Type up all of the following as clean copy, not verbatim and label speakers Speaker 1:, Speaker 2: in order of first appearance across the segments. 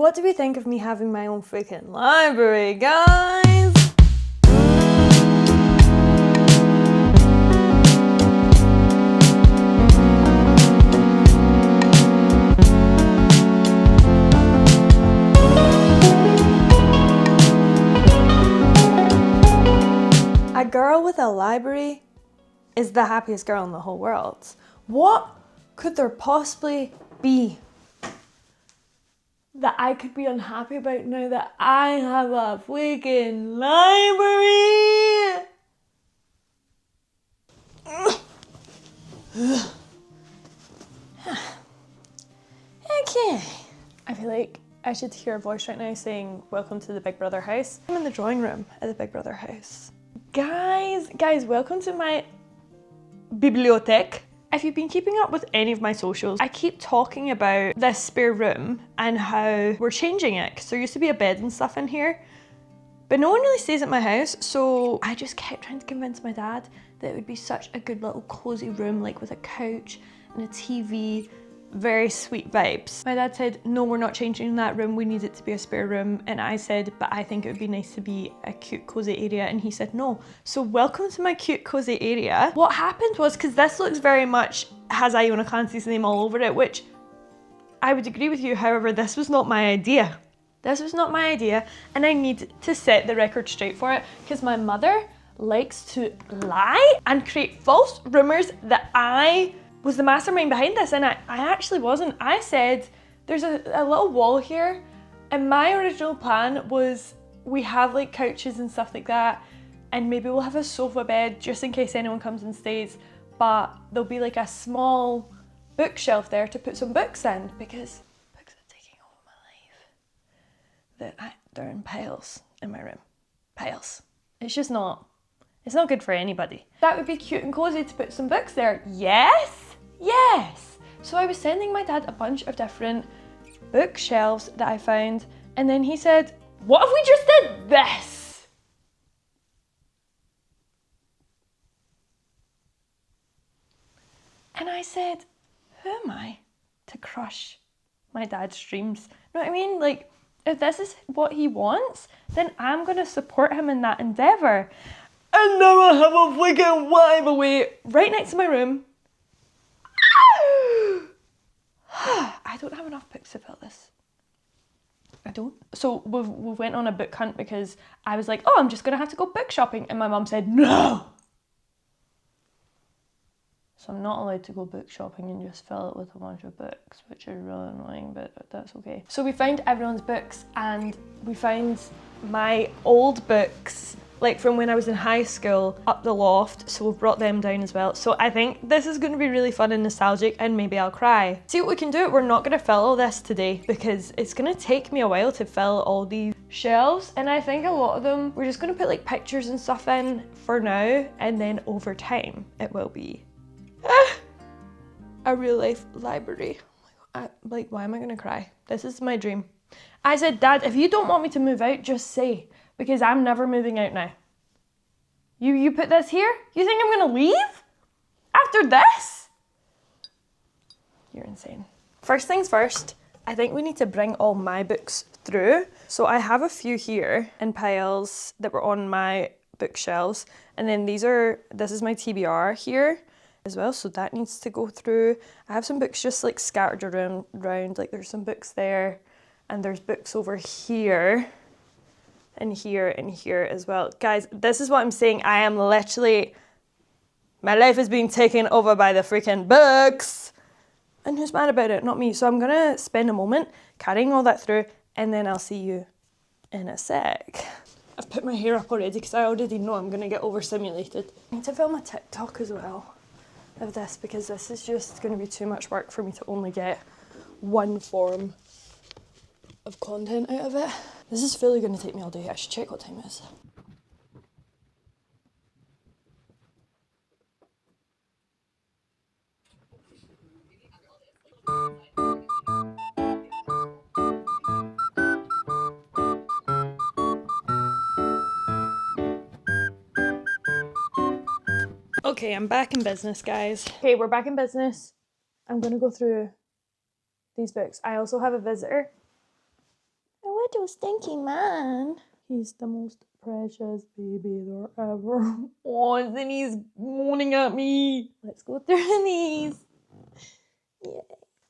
Speaker 1: what do we think of me having my own freaking library, guys? A girl with a library is the happiest girl in the whole world. What could there possibly be that I could be unhappy about now that I have a freaking library? Okay. I feel like I should hear a voice right now saying, welcome to the Big Brother house. I'm in the drawing room at the Big Brother house. Guys, welcome to my bibliothèque. If you've been keeping up with any of my socials, I keep talking about this spare room and how we're changing it. Because there used to be a bed and stuff in here, but no one really stays at my house. So I just kept trying to convince my dad that it would be such a good little cozy room, like with a couch and a TV, very sweet vibes. My dad said, no, we're not changing that room. We need it to be a spare room. And I said, but I think it would be nice to be a cute, cozy area. And he said, no. So welcome to my cute, cozy area. What happened was, because this looks very much has Iona Clancy's name all over it, which I would agree with you. However, this was not my idea. This was not my idea. And I need to set the record straight for it, because my mother likes to lie and create false rumors that I was the mastermind behind this, and I actually wasn't. I said, there's a little wall here, and my original plan was we have like couches and stuff like that, and maybe we'll have a sofa bed just in case anyone comes and stays, but there'll be like a small bookshelf there to put some books in, because books are taking over my life. They're in piles in my room. Piles. It's just not, it's not good for anybody. That would be cute and cozy to put some books there. Yes! Yes! So I was sending my dad a bunch of different bookshelves that I found, and then he said, what if we just did this? And I said, who am I to crush my dad's dreams? You know what I mean? Like, if this is what he wants, then I'm gonna support him in that endeavour. And now I have a freaking library right next to my room. I don't have enough books to fill this. I don't. So we went on a book hunt because I was like, oh, I'm just gonna have to go book shopping, and my mum said no. So I'm not allowed to go book shopping and just fill it with a bunch of books, which is really annoying, but that's okay. So we found everyone's books, and we found my old books, like from when I was in high school, up the loft, so we've brought them down as well. So I think this is going to be really fun and nostalgic, and maybe I'll cry. See what we can do. We're not going to fill all this today because it's going to take me a while to fill all these shelves, and I think a lot of them we're just going to put like pictures and stuff in for now, and then over time it will be a real life library. Like, why am I going to cry? This is my dream. I said, Dad, if you don't want me to move out, just say. Because I'm never moving out now. You put this here? You think I'm gonna leave? After this? You're insane. First things first, I think we need to bring all my books through. So I have a few here in piles that were on my bookshelves. And then this is my TBR here as well. So that needs to go through. I have some books just like scattered around, like there's some books there, and there's books over here. And here as well. Guys, this is what I'm saying. I am literally, my life is being taken over by the freaking books. And who's mad about it? Not me. So I'm gonna spend a moment carrying all that through, and then I'll see you in a sec. I've put my hair up already because I already know I'm gonna get overstimulated. I need to film a TikTok as well of this, because this is just gonna be too much work for me to only get one form of content out of it. This is fully going to take me all day. I should check what time it is. Okay, I'm back in business, guys. Okay, we're back in business. I'm going to go through these books. I also have a visitor. little stinky man. He's the most precious baby there ever was, and he's moaning at me. Let's go through these. Yeah.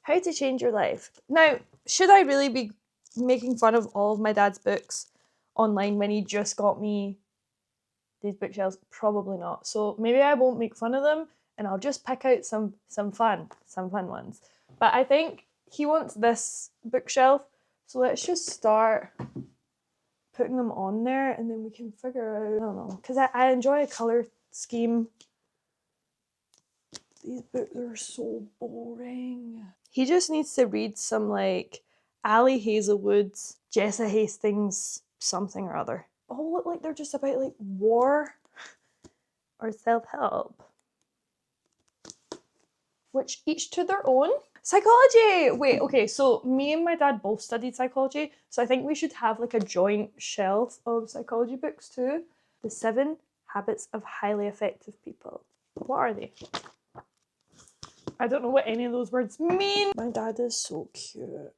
Speaker 1: How to change your life. Now, should I really be making fun of all of my dad's books online when he just got me these bookshelves? Probably not. So maybe I won't make fun of them and I'll just pick out some fun ones. But I think he wants this bookshelf, so let's just start putting them on there and then we can figure out, I don't know, because I enjoy a colour scheme. These books are so boring. He just needs to read some like Ali Hazelwood's, Jessa Hastings, something or other. All look like they're just about like war or self-help. Which each to their own. Psychology! Wait, okay, so me and my dad both studied psychology, so I think we should have like a joint shelf of psychology books too. The 7 Habits of Highly Effective People. What are they? I don't know what any of those words mean. My dad is so cute.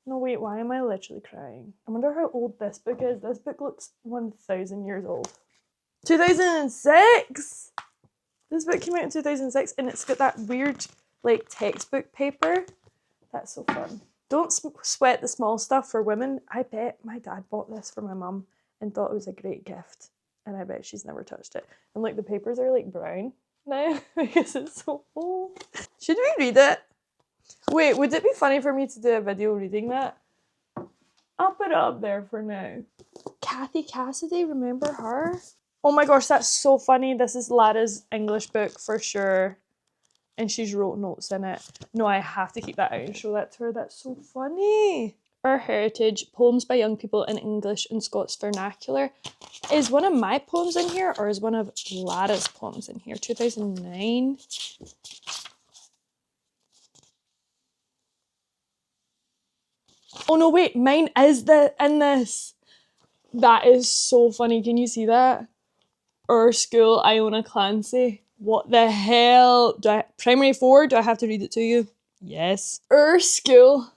Speaker 1: No, wait, why am I literally crying? I wonder how old this book is. This book looks 1,000 years old. 2006! This book came out in 2006 and it's got that weird, like, textbook paper. That's so fun. Don't sweat the small stuff for women. I bet my dad bought this for my mum and thought it was a great gift. And I bet she's never touched it. And, like, the papers are, like, brown now because it's so old. Should we read it? Wait, would it be funny for me to do a video reading that? I'll put it up there for now. Kathy Cassidy, remember her? Oh my gosh, that's so funny. This is Lara's English book for sure. And she's wrote notes in it. No, I have to keep that out and show that to her. That's so funny. Our Heritage, Poems by Young People in English and Scots Vernacular. Is one of my poems in here or is one of Lara's poems in here? 2009. Oh no, wait, mine is in this. That is so funny. Can you see that? Our School, Iona Clancy. What the hell? Primary 4? Do I have to read it to you? Yes. Our School.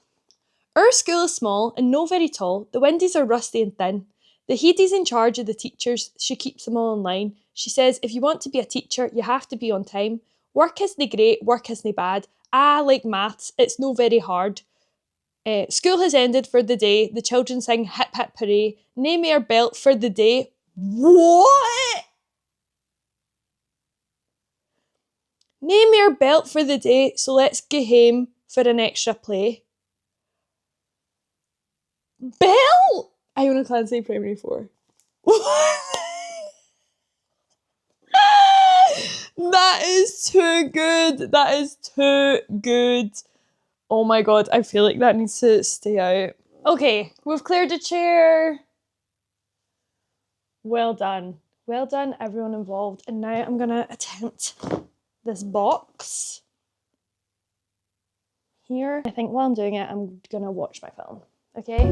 Speaker 1: Our school is small and no very tall. The windies are rusty and thin. The Heidi's in charge of the teachers. She keeps them all in line. She says, if you want to be a teacher, you have to be on time. Work isn't great, work isn't bad. Like maths, it's no very hard. School has ended for the day. The children sing hip hip hooray. Nae mair belt for the day. What? Nae mair belt for the day, so let's go home for an extra play. Belt? Iona Clancy, Primary 4. That is too good. That is too good. Oh my god, I feel like that needs to stay out. Okay, we've cleared a chair. Well done. Well done, everyone involved. And now I'm gonna attempt this box here. I think while I'm doing it, I'm gonna watch my film, okay?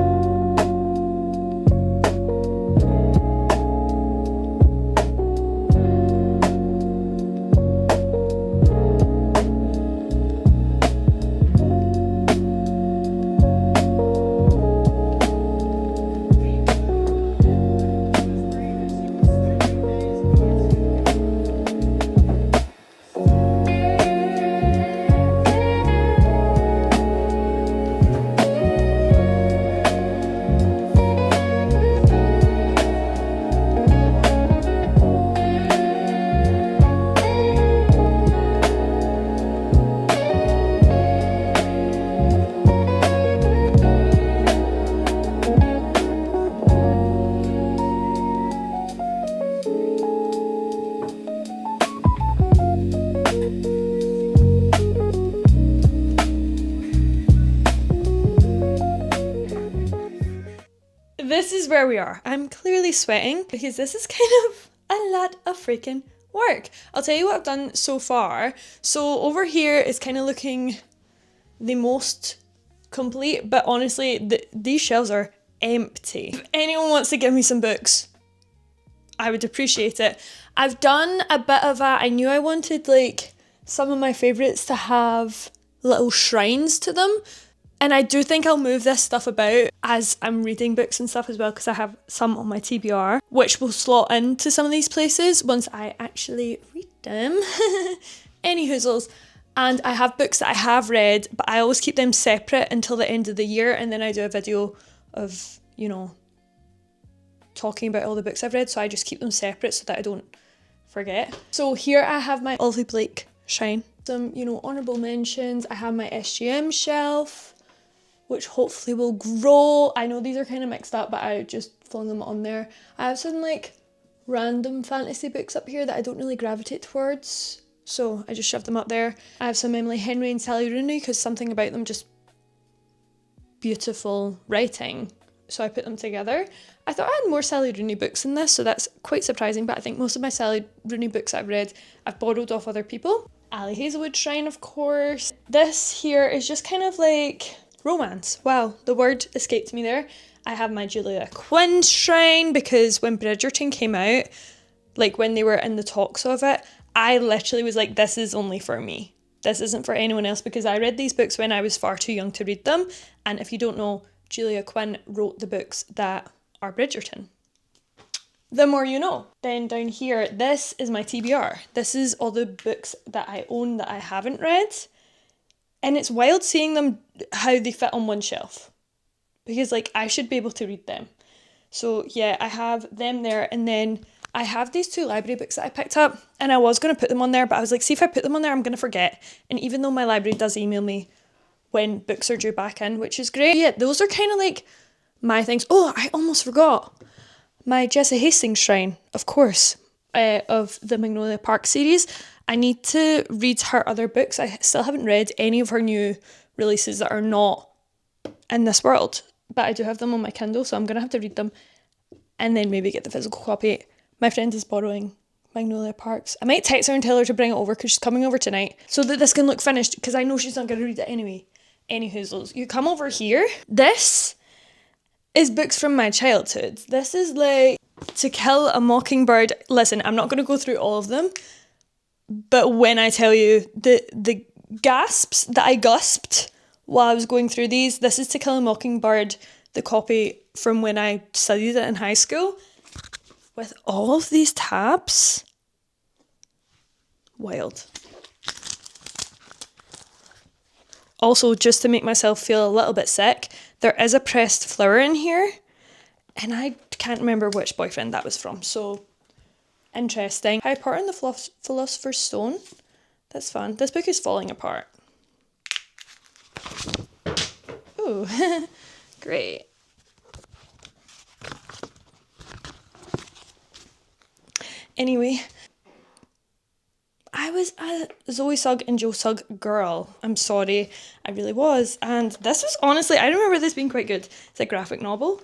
Speaker 1: This is where we are. I'm clearly sweating because this is kind of a lot of freaking work. I'll tell you what I've done so far. So over here is kind of looking the most complete, but honestly, these shelves are empty. If anyone wants to give me some books, I would appreciate it. I've done a bit of I knew I wanted like some of my favourites to have little shrines to them. And I do think I'll move this stuff about as I'm reading books and stuff as well, because I have some on my TBR, which will slot into some of these places once I actually read them. Any hoozles. And I have books that I have read, but I always keep them separate until the end of the year, and then I do a video of, you know, talking about all the books I've read, so I just keep them separate so that I don't forget. So here I have my Olivia Blake Shine. Some, you know, honourable mentions. I have my SGM shelf, which hopefully will grow. I know these are kind of mixed up, but I just flung them on there. I have some like random fantasy books up here that I don't really gravitate towards, so I just shoved them up there. I have some Emily Henry and Sally Rooney because something about them just beautiful writing, so I put them together. I thought I had more Sally Rooney books in this, so that's quite surprising, but I think most of my Sally Rooney books I've read, I've borrowed off other people. Ali Hazelwood Shrine, of course. This here is just kind of like romance. Wow, the word escaped me there. I have my Julia Quinn Shrine because when Bridgerton came out, like when they were in the talks of it, I literally was like, this is only for me. This isn't for anyone else, because I read these books when I was far too young to read them. And if you don't know, Julia Quinn wrote the books that are Bridgerton. The more you know. Then down here, this is my TBR. This is all the books that I own that I haven't read. And it's wild seeing them, how they fit on one shelf. Because like, I should be able to read them. So yeah, I have them there. And then I have these 2 library books that I picked up. And I was going to put them on there, but I was like, see, if I put them on there, I'm going to forget. And even though my library does email me when books are due back in, which is great. Yeah, those are kind of like my things. Oh, I almost forgot. My Jessie Hastings Shrine, of course, of the Magnolia Park series. I need to read her other books. I still haven't read any of her new releases that are not in this world, but I do have them on my Kindle, so I'm going to have to read them and then maybe get the physical copy. My friend is borrowing Magnolia Parks. I might text her and tell her to bring it over because she's coming over tonight so that this can look finished, because I know she's not going to read it anyway. Any hoozles. You come over here. This is books from my childhood. This is like To Kill a Mockingbird. Listen, I'm not going to go through all of them, but when I tell you the gasps that I gasped while I was going through these, this is To Kill a Mockingbird, the copy from when I studied it in high school, with all of these tabs. Wild. Also, just to make myself feel a little bit sick, there is a pressed flower in here, and I can't remember which boyfriend that was from, so interesting. Harry Potter and the Philosopher's Stone. That's fun. This book is falling apart. Ooh, great. Anyway, I was a Zoe Sugg and Joe Sugg girl. I'm sorry, I really was. And this was honestly, I remember this being quite good. It's a graphic novel.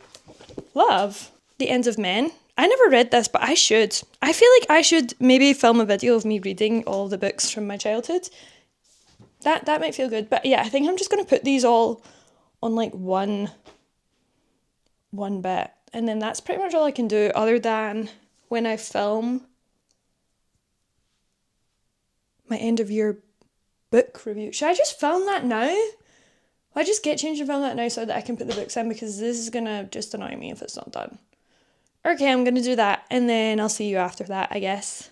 Speaker 1: Love. The Ends of Men. I never read this, but I should. I feel like I should maybe film a video of me reading all the books from my childhood. That might feel good. But yeah, I think I'm just going to put these all on like one bit. And then that's pretty much all I can do, other than when I film my end of year book review. Should I just film that now? Will I just get changed and film that now so that I can put the books in, because this is gonna just annoy me if it's not done. Okay, I'm gonna do that, and then I'll see you after that, I guess.